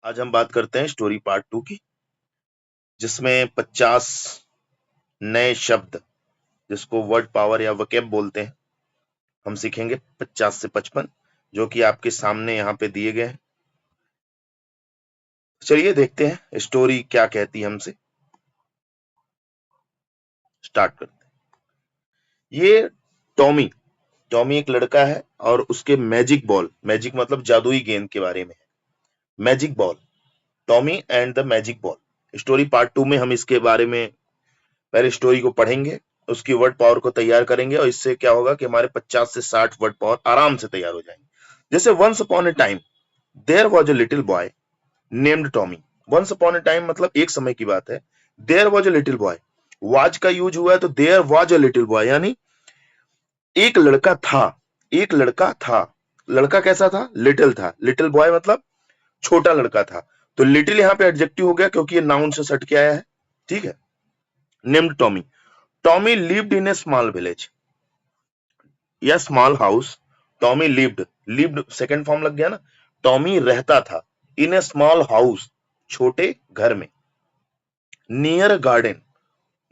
आज हम बात करते हैं स्टोरी पार्ट 2 की, जिसमें 50 नए शब्द, जिसको वर्ड पावर या वोकैब बोलते हैं, हम सीखेंगे 50 से 55, जो कि आपके सामने यहाँ पे दिए गए हैं। चलिए देखते हैं स्टोरी क्या कहती है हमसे। स्टार्ट करते हैं। ये टॉमी टॉमी एक लड़का है और उसके मैजिक बॉल, मैजिक मतलब जादुई गेंद के बारे में है। Magic ball, Tommy and the magic ball. Story part 2 में हम इसके बारे में पहले स्टोरी को पढ़ेंगे, उसकी वर्ड पावर को तैयार करेंगे और इससे क्या होगा कि हमारे 50 से 60 वर्ड पावर आराम से तैयार हो जाएंगे। जैसे once upon a time there was a little boy named Tommy. Once upon a time मतलब एक समय की बात है। There was a little boy, was का यूज हुआ है तो there was a little boy, यानी एक लड़का था। एक लड़का था। लड़का कैसा था? लिटिल था। लिटिल बॉय मतलब छोटा लड़का था। तो लिटिल यहाँ पे एडजेक्टिव हो गया क्योंकि ये नाउन से सट के आया है। ठीक है। Named Tommy. Tommy lived in a small village या small house. Tommy lived, lived second form लग गया ना। टॉमी रहता था इन ए स्मॉल हाउस, छोटे घर में। Near a garden,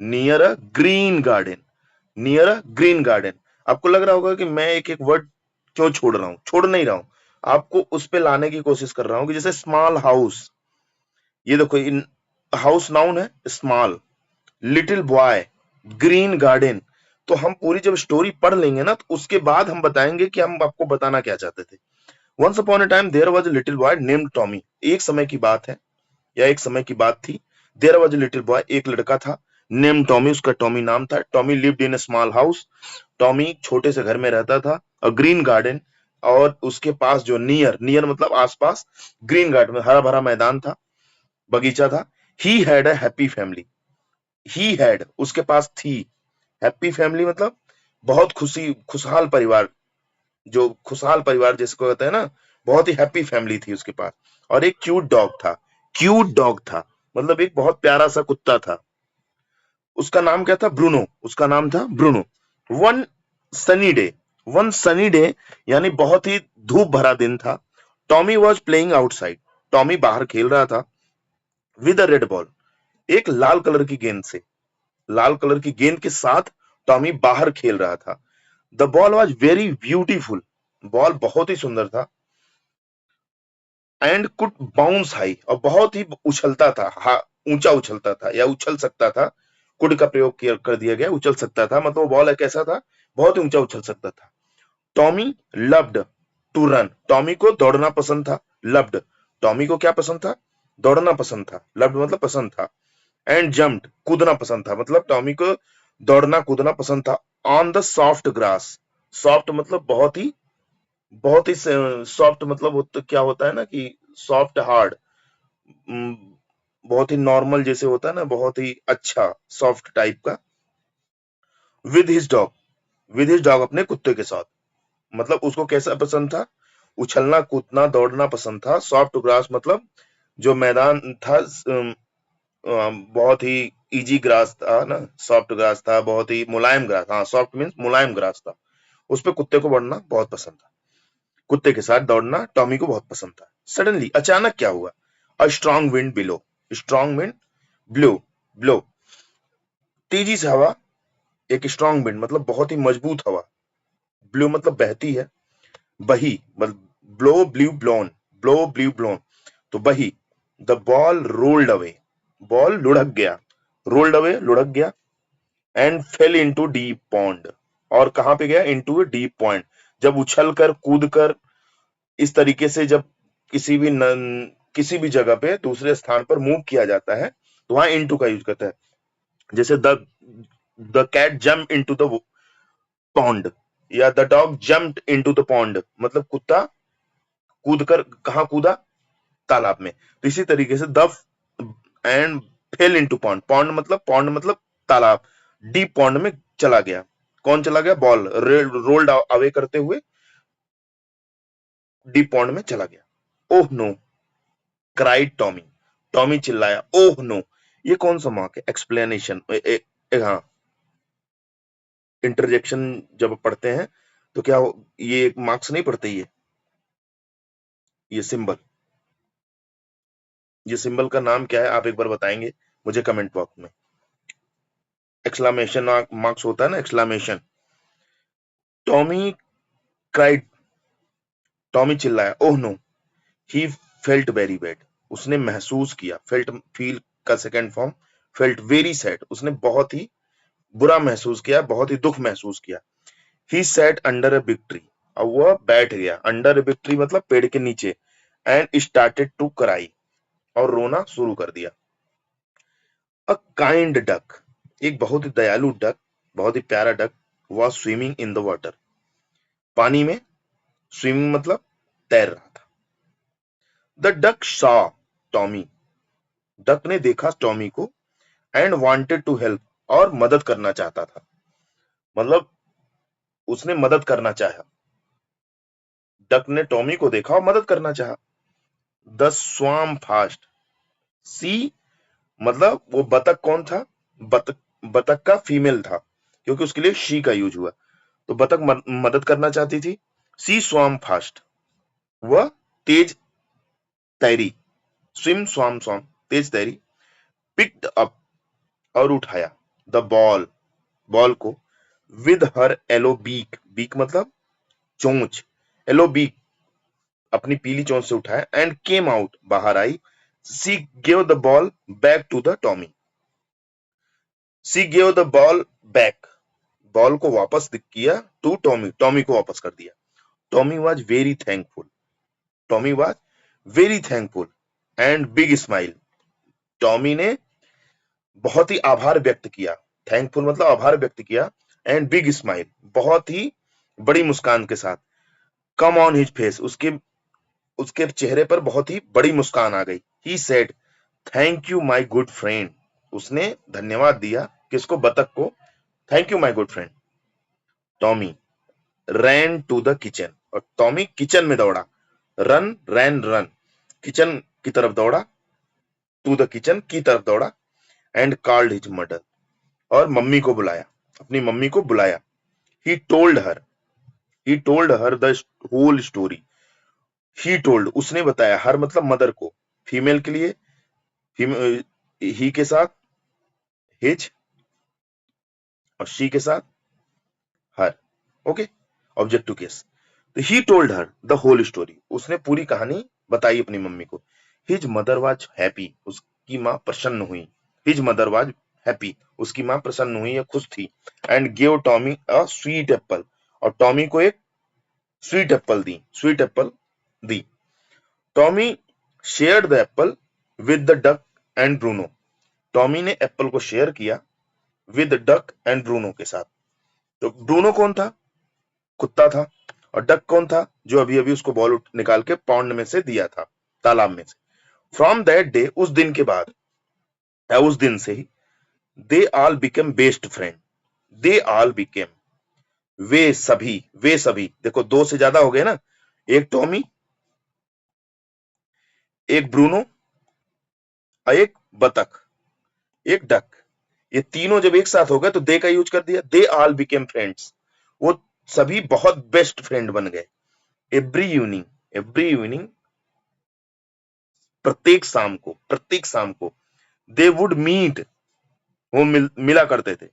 near a green garden, near a green garden. आपको लग रहा होगा कि मैं एक एक वर्ड क्यों छोड़ रहा हूं। छोड़ नहीं रहा हूं, आपको उस पे लाने की कोशिश कर रहा हूं कि जैसे स्मॉल हाउस, ये देखो इन हाउस नाउन है, small, little boy, green garden. तो हम पूरी जब स्टोरी पढ़ लेंगे ना तो उसके बाद हम बताएंगे कि हम आपको बताना क्या चाहते थे। Once upon a time there was a little boy named Tommy. एक समय की बात है या एक समय की बात थी। There was a little boy, एक लड़का था, नेम टॉमी, उसका टॉमी नाम था। Tommy lived in a small house, Tommy छोटे से घर में रहता था। अ ग्रीन गार्डन, और उसके पास जो नियर, नियर मतलब आसपास, ग्रीन गार्डन में हरा भरा मैदान था, बगीचा था। He had a happy family. He had उसके पास थी, हैप्पी फैमिली मतलब बहुत खुशी खुशहाल परिवार, जो खुशहाल परिवार जिसको कहते हैं ना, बहुत ही हैप्पी फैमिली थी उसके पास। और एक क्यूट डॉग था। क्यूट डॉग था मतलब एक बहुत प्यारा सा कुत्ता था। उसका नाम क्या था? ब्रूनो। उसका नाम था Bruno. One sunny day, one sunny day यानी बहुत ही धूप भरा दिन था। Tommy was playing outside, Tommy बाहर खेल रहा था। विद अ रेड बॉल, एक लाल कलर की गेंद से, लाल कलर की गेंद के साथ टॉमी बाहर खेल रहा था। The ball was very beautiful, ball बहुत ही सुंदर था। एंड कुड बाउंस हाई, और बहुत ही उछलता था, ऊंचा उछलता था या उछल सकता था। कुड का प्रयोग कर दिया गया, उछल सकता था मतलब बॉल कैसा था? बहुत ही ऊंचा उछल सकता था। Tommy loved to run, Tommy को दौड़ना पसंद था। लव्ड, टॉमी को क्या पसंद था? दौड़ना पसंद था। लव्ड मतलब पसंद था। एंड जम्प्ड, कूदना पसंद था, मतलब टॉमी को दौड़ना कूदना पसंद था। On the soft grass, soft मतलब बहुत ही सॉफ्ट मतलब क्या होता है ना कि सॉफ्ट हार्ड, बहुत ही नॉर्मल जैसे होता है ना, बहुत ही अच्छा सॉफ्ट टाइप का। With his dog, with his dog अपने कुत्ते के साथ, मतलब उसको कैसा पसंद था? उछलना कूदना दौड़ना पसंद था। सॉफ्ट ग्रास मतलब जो मैदान था, बहुत ही इजी ग्रास था ना, सॉफ्ट ग्रास था, बहुत ही मुलायम ग्रास। हाँ, सॉफ्ट मीन्स मुलायम ग्रास था। उस पे कुत्ते को बढ़ना बहुत पसंद था। कुत्ते के साथ दौड़ना टॉमी को बहुत पसंद था। सडनली, अचानक क्या हुआ? A strong wind below, strong wind blow, blow तेजी से हवा, एक स्ट्रॉन्ग विंड मतलब बहुत ही मजबूत हवा। ब्लो मतलब बहती है, बही मतलब blow blue blown, blow blue blown, तो बही। The ball rolled away, ball लुढ़क गया, रोल्ड अवे लुढ़क गया। And fail into deep pond, और कहां पे गया? Into deep point. जब उछल कर कूद कर इस तरीके से जब किसी भी जगह पे दूसरे स्थान पर मूव किया जाता है तो वहां इनटू का यूज करता है। जैसे the cat jump into the pond, या the dog jumped into the pond, मतलब कुत्ता कूद कर कहां कूदा? तालाब में। तो इसी तरीके से the end fail into pond, pond मतलब तालाब, डीप पॉन्ड में चला गया। कौन चला गया? बॉल रोल्ड अवे करते हुए डीप पॉन्ड में चला गया। Oh no, cried Tommy, Tommy चिल्लाया। ओह नो, ये कौन सा मार्क है? एक्सप्लेनेशन, हाँ, इंटरजेक्शन जब पढ़ते हैं तो क्या ये मार्क्स नहीं पढ़ते, ये सिंबल ये सिंबल का नाम क्या है आप एक बार बताएंगे मुझे कमेंट बॉक्स में। एक्सक्लेमेशन मार्क्स होता है ना, एक्सक्लेमेशन। टॉमी क्राइड, टॉमी चिल्लाया, oh no, he felt very bad, उसने महसूस किया, फेल्ट फील का second form, felt very sad, उसने बहुत ही बुरा महसूस किया, बहुत ही दुख महसूस किया। He sat under a big tree, अब वह बैठ गया, अंडर अ बिग ट्री मतलब पेड़ के नीचे, एंड स्टार्टेड टू क्राई, और रोना शुरू कर दिया। अ काइंड डक, एक बहुत ही दयालु डक, बहुत ही प्यारा duck, was swimming in the water, पानी में, स्विमिंग मतलब तैर रहा था। The duck saw Tommy, duck ने देखा टॉमी को, एंड वांटेड टू हेल्प, और मदद करना चाहता था, मतलब उसने मदद करना चाहा। डक ने टॉमी को देखा और मदद करना चाहा। द स्वाम फास्ट, सी मतलब वो बतख कौन था, बतख, बतख का फीमेल था, क्योंकि उसके लिए शी का यूज हुआ, तो बतख मदद करना चाहती थी। सी स्वाम फास्ट, वह तेज तैरी, स्विम स्वाम स्वाम तेज तैरी। पिक्ड अप, और उठाया, द बॉल, बॉल को, with her yellow beak, beak मतलब चोंच, एलो बीक अपनी पीली चोंच से उठाया, एंड केम आउट बाहर आई। She gave the ball back to the Tommy, she gave the ball back, ball को वापस किया, टू टॉमी, टॉमी को वापस कर दिया। Tommy was very thankful, Tommy was very thankful, and big smile, Tommy ने बहुत ही आभार व्यक्त किया, थैंकफुल मतलब आभार व्यक्त किया, एंड बिग स्माइल बहुत ही बड़ी मुस्कान के साथ, कम ऑन हिज फेस, उसके उसके चेहरे पर बहुत ही बड़ी मुस्कान आ गई। He said, thank you my good friend, उसने धन्यवाद दिया, किसको, बतख को, thank you my good friend. Tommy ran to the kitchen, और टॉमी किचन में दौड़ा, रन रैन रन, किचन की तरफ दौड़ा, टू द किचन की तरफ दौड़ा, एंड कॉल्ड हिज मदर, और मम्मी को बुलाया, अपनी मम्मी को बुलाया। He told her, he told her the whole story, he told उसने बताया, हर मतलब मदर को, फीमेल के लिए ही के साथ हिज, और शी के साथ हर, ओके, ऑब्जेक्टिव केस। तो he told her the whole story, उसने पूरी कहानी बताई अपनी मम्मी को। हिज मदर वाज हैप्पी, उसकी माँ प्रसन्न हुई, हिज मदर वाज हैप्पी, उसकी माँ प्रसन्न हुई या खुश थी, and give Tommy a sweet Apple, और टॉमी को एक sweet Apple the, sweet Apple the. Tommy shared the Apple with the duck and Bruno, Tommy ने एप्पल को शेयर किया विद डक एंड ब्रूनो के साथ। तो ब्रूनो कौन था, कुत्ता था, और डक कौन था, जो अभी अभी उसको बॉल निकाल के पॉन्ड में से दिया था, तालाब में से। फ्रॉम दैट डे, उस दिन के बाद, या उस दिन से ही, they all became best friend, they all became, वे सभी, देखो दो से ज्यादा हो गए ना, एक टॉमी, एक ब्रूनो, और एक बतख, एक डक, ये तीनों जब एक साथ हो गए तो दे का यूज कर दिया, दे ऑल बिकेम फ्रेंड्स, वो सभी बहुत बेस्ट फ्रेंड बन गए। एवरी इवनिंग, एवरी इवनिंग प्रत्येक शाम को, दे वुड मीट, वो मिला करते थे,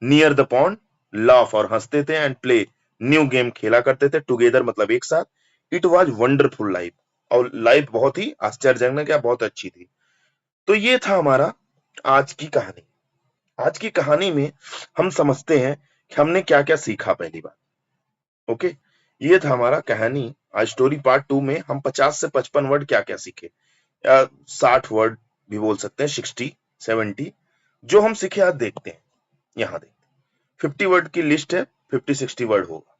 नियर द पॉन्ड, लाफ और हंसते थे, एंड प्ले न्यू गेम खेला करते थे, टुगेदर मतलब एक साथ। इट वाज वंडरफुल लाइफ, और लाइफ बहुत ही आश्चर्यजनक या बहुत अच्छी थी। तो ये था हमारा आज की कहानी। आज की कहानी में हम समझते हैं कि हमने क्या क्या सीखा। पहली बात, ओके, ये था हमारा कहानी। आज स्टोरी पार्ट 2 में हम 50 से 55 वर्ड क्या क्या सीखे, या 60 वर्ड भी बोल सकते हैं, 60 70 जो हम सीखे आज देखते हैं। यहाँ देखते 50 वर्ड की लिस्ट है, 50-60 वर्ड होगा।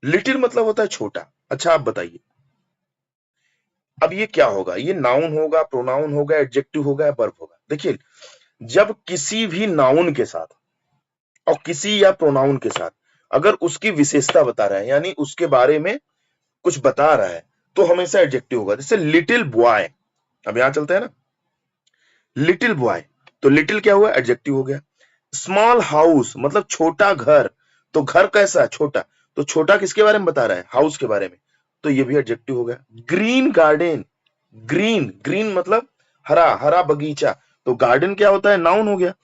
लिटिल मतलब होता है छोटा। अच्छा आप बताइए, अब ये क्या होगा, ये नाउन होगा, प्रोनाउन होगा, एडजेक्टिव होगा, या वर्ब होगा। देखिए, जब किसी भी नाउन के साथ और किसी या प्रोनाउन के साथ अगर उसकी विशेषता बता रहा है, यानी उसके बारे में कुछ बता रहा है, तो हमेशा एडजेक्टिव होगा। जैसे लिटिल बॉय, अब यहां चलते हैं ना, लिटिल बॉय, तो लिटिल क्या हुआ, एडजेक्टिव हो गया। स्मॉल हाउस मतलब छोटा घर, तो घर कैसा है, छोटा, तो छोटा किसके बारे में बता रहा है, हाउस के बारे में, तो ये भी एडजेक्टिव हो गया। ग्रीन गार्डन, ग्रीन, ग्रीन मतलब हरा हरा बगीचा, तो गार्डन क्या होता है, नाउन हो गया।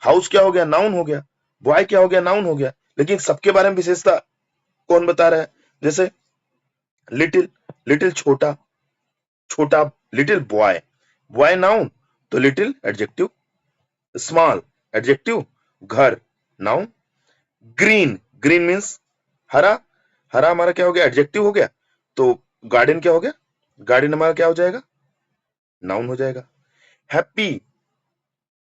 हाउस क्या हो गया, नाउन हो गया। बॉय क्या हो गया, नाउन हो गया। लेकिन सबके बारे में विशेषता कौन बता रहा है, जैसे लिटिल, लिटिल छोटा, छोटा लिटिल बॉय, बॉय नाउन, तो लिटिल एडजेक्टिव, स्मॉल एडजेक्टिव, घर नाउन, ग्रीन, ग्रीन मीन्स हरा, हरा हमारा क्या हो गया, एडजेक्टिव हो गया। तो गार्डन क्या हो गया, गार्डन हमारा क्या हो जाएगा, नाउन हो जाएगा। हैप्पी,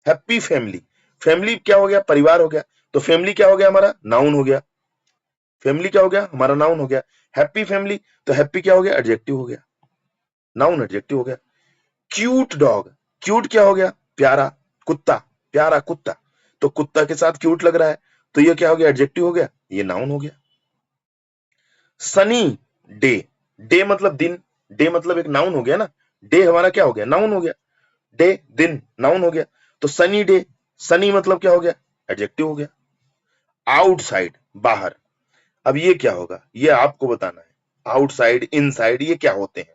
हैप्पी फैमिली, फैमिली क्या हो गया, परिवार हो गया। तो फैमिली क्या हो गया हमारा, नाउन हो गया। फैमिली क्या हो गया हमारा, नाउन हो गया। हैप्पी फैमिली, तो हैप्पी क्या हो गया, एडजेक्टिव हो गया, नाउन एडजेक्टिव हो गया। क्यूट डॉग, क्यूट क्या हो गया, प्यारा, कुत्ता, प्यारा कुत्ता, तो कुत्ता के साथ क्यूट लग रहा है, तो ये क्या हो गया, एडजेक्टिव हो गया, ये नाउन हो गया। सनी डे, डे मतलब दिन, डे मतलब एक नाउन हो गया ना, डे हमारा क्या हो गया, नाउन हो गया। डे दिन नाउन हो गया, तो सनी डे, सनी मतलब क्या हो गया, एडजेक्टिव हो गया। आउटसाइड बाहर, अब ये क्या होगा, ये आपको बताना है। आउटसाइड इनसाइड ये क्या होते हैं।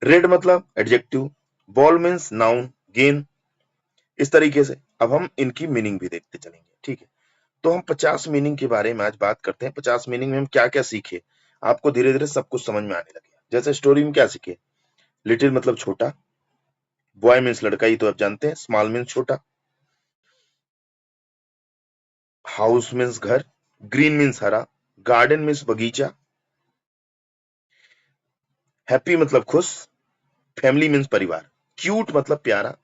रेड मतलब एडजेक्टिव, बॉल मीन्स नाउन, गेंद, इस तरीके से। अब हम इनकी मीनिंग भी देखते चलेंगे, ठीक है। तो हम 50 मीनिंग के बारे में आज बात करते हैं। 50 मीनिंग में हम क्या क्या सीखे, आपको धीरे धीरे सब कुछ समझ में आने लगेगा। जैसे स्टोरी में क्या सीखे, लिटिल मतलब छोटा, बॉय मीन्स लड़का, ये तो आप जानते हैं। स्मॉल मीन्स छोटा, हाउस मीन्स घर, ग्रीन मीन्स हरा, गार्डन मीन्स बगीचा, हैप्पी मतलब खुश, फैमिली मीन्स परिवार, क्यूट मतलब प्यारा,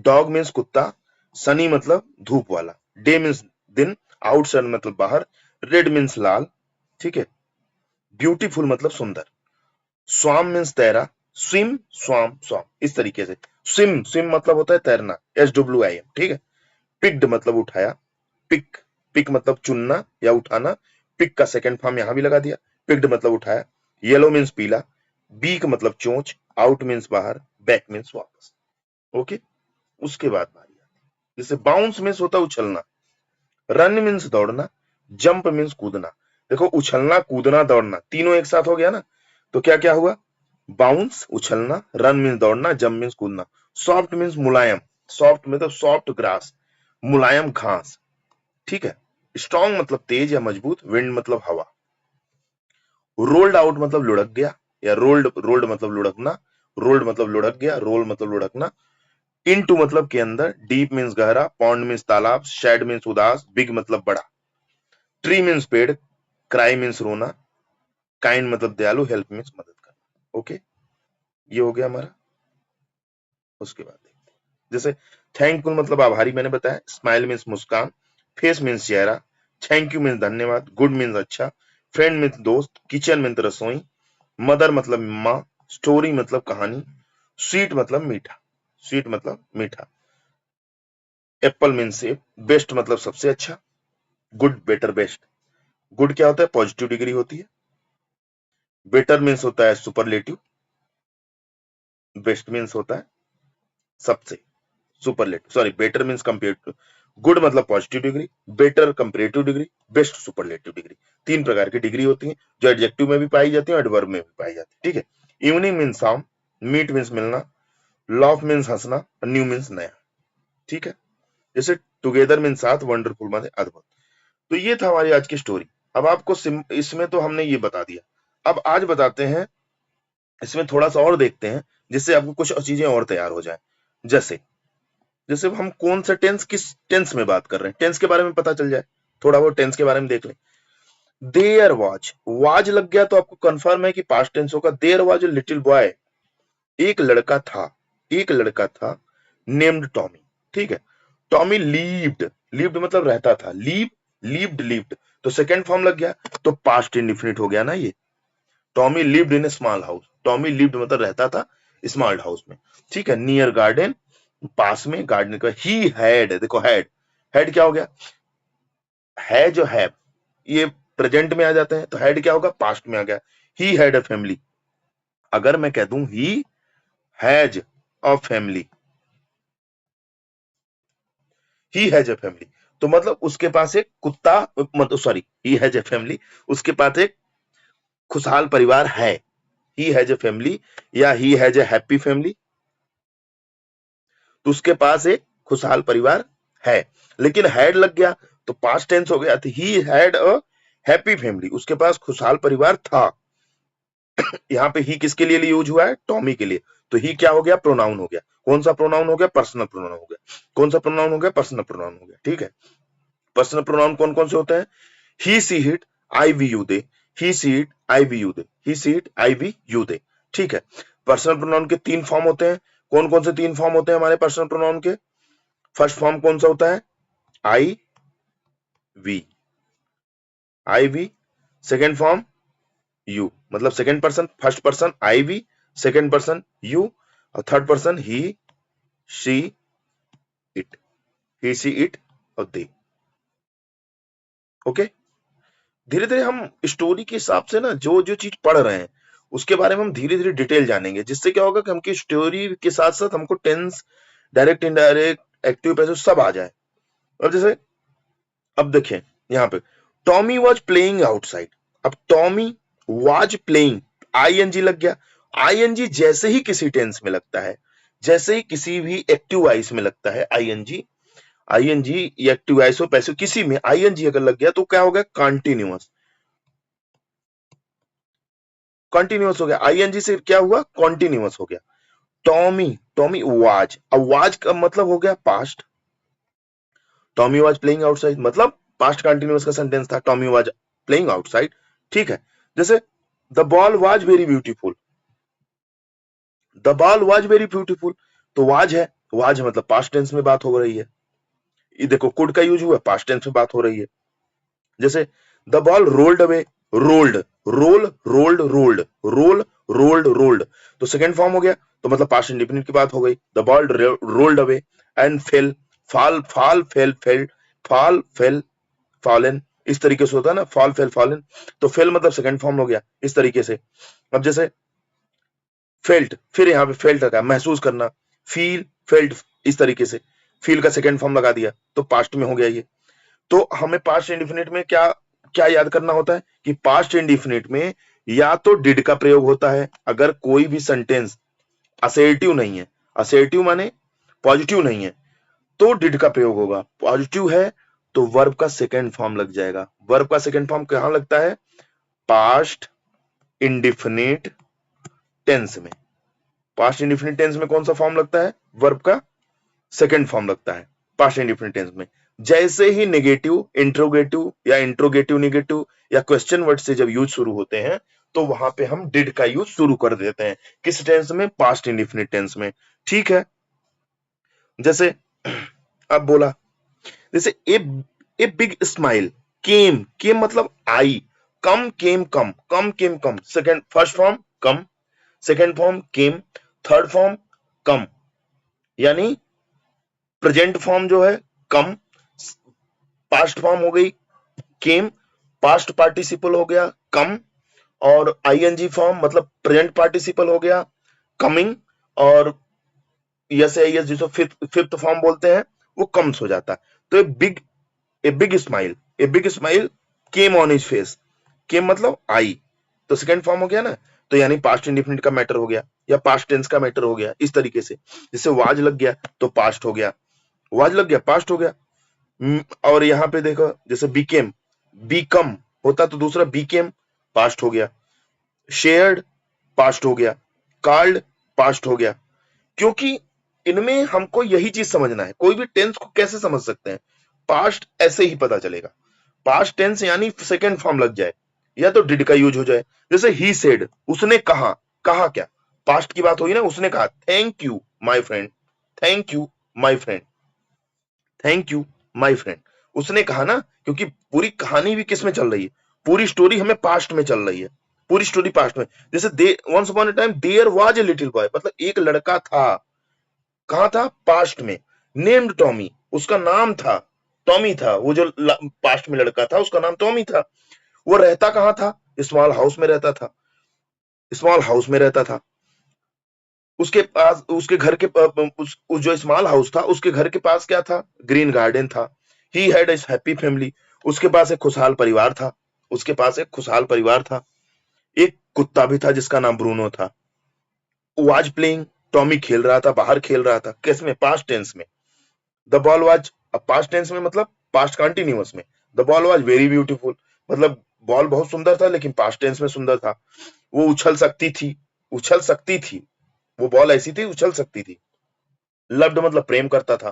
डॉग मीन्स कुत्ता, सनी मतलब धूप वाला, डे मीन्स दिन, आउटसाइड मतलब बाहर, रेड मीन्स लाल, ठीक है। ब्यूटीफुल मतलब सुंदर, स्वाम मीन्स तैरा, स्विम स्वाम स्वाम, इस तरीके से। स्विम, स्विम मतलब होता है तैरना, SWIM, ठीक है। पिक्ड मतलब उठाया, पिक, पिक मतलब चुनना या उठाना, पिक का सेकंड फॉर्म यहां भी लगा दिया, पिक्ड मतलब उठाया। येलो मीन्स पीला, बीक मतलब चोंच, आउट मीन्स बाहर, बैक मीन्स वापस, ओके। उसके बाद बारी आती है, जैसे बाउंस मीन्स होता है उछलना, रन मीन्स दौड़ना, जंप मीन्स कूदना। देखो उछलना कूदना दौड़ना तीनों एक साथ हो गया ना, तो क्या क्या हुआ, बाउंस उछलना, रन मीन्स दौड़ना, जंप मीन्स कूदना। सॉफ्ट मीन्स मुलायम, सॉफ्ट मतलब सॉफ्ट ग्रास, मुलायम घास, ठीक है। स्ट्रॉन्ग मतलब तेज या मजबूत, विंड मतलब हवा। रोल्ड आउट मतलब लुढ़क गया, या रोल्ड, रोल्ड मतलब लुढ़कना, रोल्ड मतलब लुढ़क गया, रोल मतलब लुढ़कना। इनटू मतलब के अंदर, डीप मीन्स गहरा, पॉन्ड मीन्स तालाब, शेड मीन्स उदास, बिग मतलब बड़ा, ट्री मीन्स पेड़, क्राई मीन्स रोना, काइंड मतलब दयालु, हेल्प मीन्स मदद करना, ओके। ये हो गया हमारा। उसके बाद देखते हैं, जैसे थैंकफुल मतलब आभारी, मैंने बताया। स्माइल मीन्स मुस्कान, फेस मीन्स चेहरा, थैंक यू मीन्स धन्यवाद, गुड मीन्स अच्छा, फ्रेंड मीन्स दोस्त, किचन मीन्स रसोई, मदर मतलब माँ, स्टोरी मतलब कहानी, स्वीट मतलब मीठा, स्वीट मतलब मीठा, एप्पल मीन्स सेब, बेस्ट मतलब सबसे अच्छा, गुड बेटर बेस्ट, गुड क्या होता है, पॉजिटिव डिग्री होती है, बेटर मीन्स होता है सुपरलेटिव, बेस्ट मीन्स होता है सबसे, superlative, sorry better means comparative, good मतलब positive degree, better comparative degree, best superlative degree. तीन प्रकार की डिग्री होती है, जो एडजेक्टिव में भी पाई जाती है और एडवर्ब में भी पाई जाती है, ठीक है। इवनिंग मीन्स शाम, मीट मीन्स मिलना, लव मीन्स हंसना, न्यू मीन्स नया, ठीक है। जैसे टुगेदर मीन्स साथ, वंडरफुल मतलब अद्भुत। तो ये था हमारी आज की स्टोरी। अब आपको इसमें तो हमने ये बता दिया, अब आज बताते हैं, इसमें थोड़ा सा और देखते हैं, जिससे आपको कुछ चीजें और तैयार हो जाए। जैसे, जैसे हम कौन सा टेंस, किस टेंस में बात कर रहे हैं, टेंस के बारे में पता चल जाए, थोड़ा बहुत टेंस के बारे में देख लें। देयर वाज, वाज लग गया तो आपको कंफर्म है कि पास्ट टेंस होगा। There was a little boy, एक लड़का था, एक लड़का था, नेम्ड टॉमी, ठीक है। टॉमी लीव्ड, लीव्ड मतलब रहता था, लीव, लीव्ड लीव्ड, तो सेकंड फॉर्म लग गया, तो पास्ट इंडिफिनिट हो गया ना ये। Tommy lived in a small house, Tommy lived मतलब रहता था स्मॉल हाउस में, ठीक है। नियर गार्डन, पास में, गार्डन का। ही हैड, देखो हैड, हैड क्या हो गया, है जो है ये प्रेजेंट में आ जाते हैं, तो हैड क्या होगा, पास्ट में आ गया। ही हैड अ फैमिली, अगर मैं कह दूं he has a family, he has a family, तो मतलब उसके पास एक कुत्ता, मतलब sorry, he has a family, उसके पास एक खुशहाल परिवार है। ही हैज अ फैमिली, या he has a happy family, तो उसके पास एक खुशहाल परिवार है। लेकिन हैड लग गया तो पास्ट टेंस हो गया, तो he had a happy family, उसके पास खुशहाल परिवार था। यहाँ पे ही किसके लिए यूज हुआ है? टॉमी के लिए। तो ही क्या हो गया? प्रोनाउन हो गया। कौन सा प्रोनाउन हो गया? पर्सनल प्रोनाउन हो गया। कौन सा प्रोनाउन हो गया? पर्सनल प्रोनाउन हो गया। ठीक है, पर्सनल प्रोनाउन कौन कौन से होते हैं? He she it, I we you they, he she it, I we you they, he she it, I we you they. ठीक है, पर्सनल प्रोनाउन के 3 फॉर्म होते हैं। कौन कौन से 3 फॉर्म होते हैं हमारे पर्सनल प्रोनाउन के? फर्स्ट फॉर्म कौन सा होता है? I we, I we. Second form you, मतलब second person, first person I we, second person you, और third person he, she, it, he, she, it और दे। ओके, धीरे धीरे हम स्टोरी के हिसाब से ना जो जो चीज पढ़ रहे हैं उसके बारे में हम धीरे धीरे डिटेल जानेंगे, जिससे क्या होगा कि हमकी स्टोरी के साथ साथ हमको tense, direct, indirect, active, passive सब आ जाए। अब जैसे अब देखें यहाँ पे, टॉमी वॉज प्लेइंग आउटसाइड। अब टॉमी वॉज प्लेइंग, आईएनजी लग गया। आईएनजी जैसे ही किसी टेंस में लगता है, जैसे ही किसी भी एक्टिव वाइस में लगता है आईएनजी, आईएनजी या एक्टिव वाइस हो पैसिव किसी में आईएनजी अगर लग गया तो क्या हो गया? कंटिन्यूअस, कंटिन्यूअस हो गया। आईएनजी से क्या हुआ? कंटिन्यूअस हो गया। टॉमी, टॉमी वाज, अब वाज का मतलब हो गया past. Tommy was playing outside मतलब पास्ट कंटिन्यूअस का सेंटेंस था, टॉमी वाज प्लेइंग आउटसाइड। ठीक है, जैसे the ball was very beautiful, the ball was very beautiful, तो वाज है, वाज मतलब पास्ट टेंस में बात हो रही है। ये देखो कुड का यूज हुआ, पास्ट टेंस में बात हो रही है। जैसे the ball rolled away, rolled, roll, rolled, rolled, roll, rolled, rolled, तो सेकंड फॉर्म हो गया, तो मतलब पास्ट इंडेफिनिट की बात हो गई। The ball rolled away and fail, fall, fall, fail, fail, fall, fail, fallen, इस तरीके से होता है ना, फॉल, फेल, फॉलन, तो फेल मतलब सेकंड फॉर्म हो गया इस तरीके से। अब जैसे फेल्ट, फिर यहाँ पे फेल्ट लगा, महसूस करना, फील, फेल्ट, इस तरीके से फील का सेकंड फॉर्म लगा दिया तो पास्ट में हो गया ये। तो हमें पास्ट इंडेफिनिट में क्या क्या याद करना होता है कि पास्ट इंडेफिनिट में या तो डिड का प्रयोग होता है, अगर कोई भी सेंटेंस असर्टिव नहीं है, असर्टिव माने पॉजिटिव नहीं है, तो डिड का प्रयोग होगा। पॉजिटिव है तो वर्ब का सेकंड फॉर्म लग जाएगा। वर्ब का सेकंड फॉर्म कहां लगता है? पास्ट इंडेफिनिट टेंस में। पास्ट इंडेफिनिट टेंस में कौन सा फॉर्म लगता है? वर्ब का सेकंड फॉर्म लगता है पास्ट इंडेफिनिट टेंस में। जैसे ही नेगेटिव, इंट्रोगेटिव या इंट्रोगेटिव नेगेटिव या क्वेश्चन वर्ड से जब यूज शुरू होते हैं तो वहां पे हम डिड का यूज शुरू कर देते हैं। किस टेंस में? पास्ट इंडेफिनिट टेंस में। ठीक है, जैसे अब बोला, जैसे ए बिग स्माइल केम, केम मतलब आई, कम, केम, कम, कम, केम, कम, सेकंड, फर्स्ट फॉर्म कम, सेकंड फॉर्म केम, थर्ड फॉर्म कम, यानी प्रेजेंट फॉर्म जो है कम, पास्ट फॉर्म हो गई केम, पास्ट पार्टिसिपल हो गया कम, और आईएनजी फॉर्म मतलब प्रेजेंट पार्टिसिपल हो गया कमिंग, और यस एस जिसको फिफ्थ फॉर्म बोलते हैं वो कम्स हो जाता है। तो a big smile, a big smile came on his face, came मतलब आई, तो सेकंड फॉर्म हो गया ना, तो यानी पास्ट इंडेफिनिट का मैटर हो गया या पास्ट टेंस का मैटर हो गया इस तरीके से। जैसे वाज लग गया तो पास्ट हो गया, वाज लग गया पास्ट हो गया। और यहाँ पे देखो जैसे बीकेम, बीकम होता तो दूसरा बीकेम पास्ट हो गया, शेयर्ड पास्ट हो गया, कॉल्ड पास्ट हो गया। क्योंकि इनमें हमको यही चीज समझना है, कोई भी टेंस को कैसे समझ सकते हैं? पास्ट ऐसे ही पता चलेगा, पास्ट टेंस यानी सेकंड फॉर्म लग जाए या तो डिड का यूज हो जाए। जैसे ही सेड, उसने कहा, कहा क्या? पास्ट की बात हुई ना, उसने कहा thank you my friend, thank you my friend, thank you my friend, उसने कहा ना, क्योंकि पूरी कहानी भी किस में चल रही है? पूरी स्टोरी हमें पास्ट में चल रही है, पूरी स्टोरी पास्ट में। जैसे they once upon a time there was a little boy, मतलब एक लड़का था, कहां था? पास्ट में। नेम्ड टॉमी, उसका नाम था टॉमी था, वो जो पास्ट में लड़का था उसका नाम टॉमी था। वो रहता कहां था? स्मॉल हाउस में रहता था, स्मॉल हाउस में रहता था। उसके पास, उसके घर के उस जो स्मॉल हाउस था उसके घर के पास क्या था? ग्रीन गार्डन था। He had a happy family, उसके पास एक खुशहाल परिवार था, उसके पास एक खुशहाल परिवार था। एक कुत्ता भी था जिसका नाम ब्रूनो था। वाज प्लेइंग, टॉमी खेल रहा था, बाहर खेल रहा था, किस में? पास्ट टेंस में। द बॉल वाज, अब पास्ट टेंस में मतलब पास्ट कंटिन्यूअस में, the ball was very beautiful, मतलब बॉल बहुत सुंदर था लेकिन पास्ट टेंस में सुंदर था। वो उछल सकती थी, उछल सकती थी, वो बॉल ऐसी थी उछल सकती थी। लव्ड मतलब प्रेम करता था,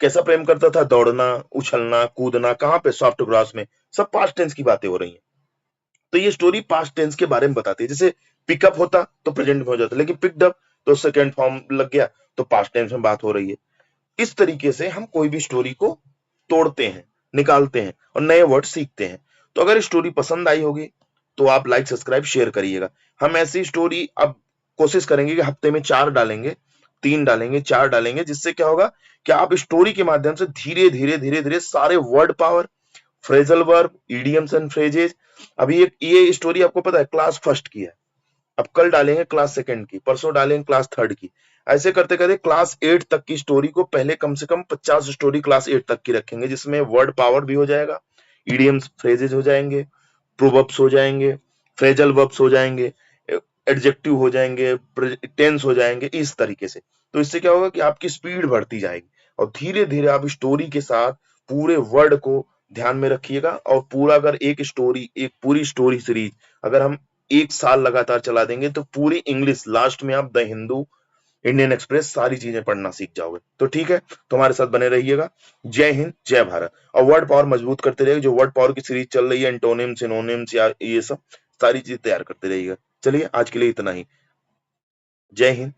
कैसा प्रेम करता था? दौड़ना, उछलना, कूदना, कहां पे? सॉफ्ट ग्रास में। सब पास्ट टेंस की बातें हो रही हैं। तो ये स्टोरी पास्ट टेंस के बारे में बताती है। जैसे पिकअप होता तो प्रेजेंट में हो जाता, लेकिन पिक्ड अप तो सेकंड फॉर्म लग गया, तो पास्ट टेंस में बात हो रही है। इस तरीके से हम कोई भी स्टोरी को तोड़ते हैं, निकालते हैं और नए वर्ड सीखते हैं। तो अगर स्टोरी पसंद आई होगी तो आप लाइक, सब्सक्राइब, शेयर करिएगा। हम ऐसी स्टोरी अब कोशिश करेंगे कि हफ्ते में 4 डालेंगे, 3 डालेंगे, 4 डालेंगे, जिससे क्या होगा कि आप स्टोरी के माध्यम से धीरे-धीरे सारे word power, phrasal verb, idioms and phrases. अभी एक ये स्टोरी आपको पता है क्लास फर्स्ट की है, अब कल डालेंगे क्लास सेकंड की, परसों डालेंगे क्लास थर्ड की। ऐसे करते करते क्लास 8 तक की स्टोरी को पहले कम से कम 50 स्टोरी क्लास 8 तक की रखेंगे, जिसमें वर्ड पावर भी हो जाएगा, इडियम्स फ्रेजेस हो जाएंगे, प्रोवर्ब्स हो जाएंगे, फ्रेजल वर्ब्स हो जाएंगे, एडजेक्टिव हो जाएंगे, टेंस हो जाएंगे, इस तरीके से। तो इससे क्या होगा कि आपकी स्पीड बढ़ती जाएगी और धीरे धीरे आप स्टोरी के साथ पूरे वर्ड को ध्यान में रखिएगा। और पूरा अगर एक स्टोरी, एक पूरी स्टोरी सीरीज अगर हम 1 साल लगातार चला देंगे तो पूरी इंग्लिश लास्ट में आप द हिंदू, इंडियन एक्सप्रेस सारी चीजें पढ़ना सीख जाओगे। तो ठीक है, तो हमारे साथ बने रहिएगा। जय हिंद, जय भारत। और वर्ड पावर मजबूत करते रहिएगा। जो वर्ड पावर की सीरीज चल रही है, एंटोनिम्स, सिनोनिम्स या ये सब सारी चीज तैयार करते रहिएगा। चलिए आज के लिए इतना ही। जय हिंद,